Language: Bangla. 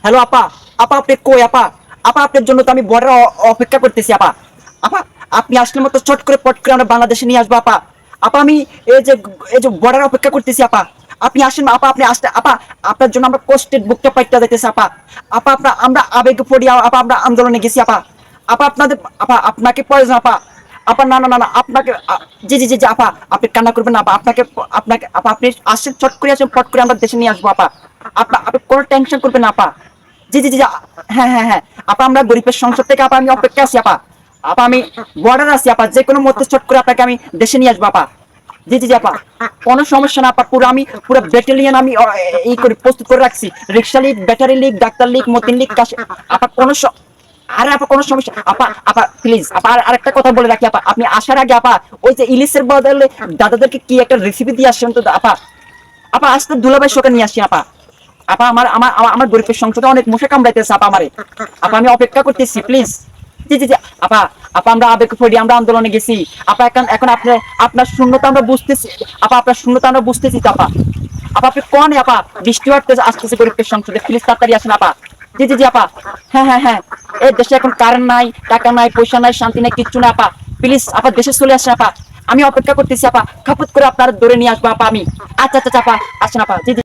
হ্যালো আপা, আপা আপনি কই আপা? আপা আপনার জন্য তো আমি বর্ডার অপেক্ষা করতেছি আপা। আপা আপনি আসলে মতো চট করে পট করে আমরা বাংলাদেশে নিয়ে আসবো আপা। আপা আমি এই যে বর্ডার অপেক্ষা করতেছি আপা। আপনি আসেন আপা, আপনি আসতে আপা। আপনার জন্য আমরা কষ্টের বুকটা পাইটা যাইতেছি আপা। আপা আমরা আবেগে পড়ি আপা, আমরা আন্দোলনে গেছি আপা। আপা আপনাদের আপা আপনাকে প্রয়োজন আপা। আপা না না না না আপনাকে জি জি জি জি আপা, আপনি কান্না করবেন না আপা। আপনাকে আপনাকে আপা আপনি আসেন, চট করে আসেন, পট করে আমরা দেশে নিয়ে আসবো আপা। আপনি কোনো টেনশন করবেন না আপা। জি জি জি জি, হ্যাঁ হ্যাঁ হ্যাঁ আপা, আমরা গরিবের সংসদ থেকে আপা আমি অপেক্ষা আছি আপা। আপা আমি বর্ডার আছি আপা, যে কোনো মুহূর্তে চট করে আপনাকে আমি দেশে নিয়ে আসবো আপা। জি জি জি আপা, কোনো সমস্যা না আপা। পুরো ব্যাটালিয়ন আমি এই করে প্রস্তুত করে রাখছি। রিক্সা লীগ, ব্যাটারি লীগ, ডাক্তার লীগ, মতিন লীগ, আপা আরে আপা কোনো সমস্যা আপা। আপা প্লিজ আপা, আরেকটা কথা বলে রাখি আপা, আপনি আসার আগে আপা ওই যে ইলিশের বদলে দাদাদেরকে কি একটা রেসিপি দিয়ে আসছেন তো আপা। আপা আসতে দুলাভাই শোকে নিয়ে আসি আপা। আপা আমার আমার আমার আমার গরিবের সংসদে অনেক মশা কামড়াইতেছে আপা আমারে। আপা আমি অপেক্ষা করতেছি প্লিজ। জি জি জি আপা, আপা আমরা আবেগ পড়ি, আমরা আন্দোলনে গেছি আপা। এখন এখন আপনার আপনার শূন্যতা আমরা বুঝতেছি আপা, আপনার শূন্যতা আমরা বুঝতেছি তো আপা। আপা আপনি কোন আপা, বৃষ্টি আসতেছে গরিবের সংসদে, প্লিজ তাড়াতাড়ি আসেন আপা। জি জি জি আপা, হ্যাঁ হ্যাঁ হ্যাঁ। এই দেশে এখন কারেন্ট নাই, টাকা নাই, পয়সা নাই, শান্তি নাই, কিচ্ছু না আপা। প্লিজ আপা দেশে চলে আসেন আপা। আমি অপেক্ষা করতেছি আপা, খাপুত করে আপনার ধরে নিয়ে আসবো আপা আমি। আচ্ছা আচ্ছা আচ্ছা, আপা আসেন আপা। জি জি।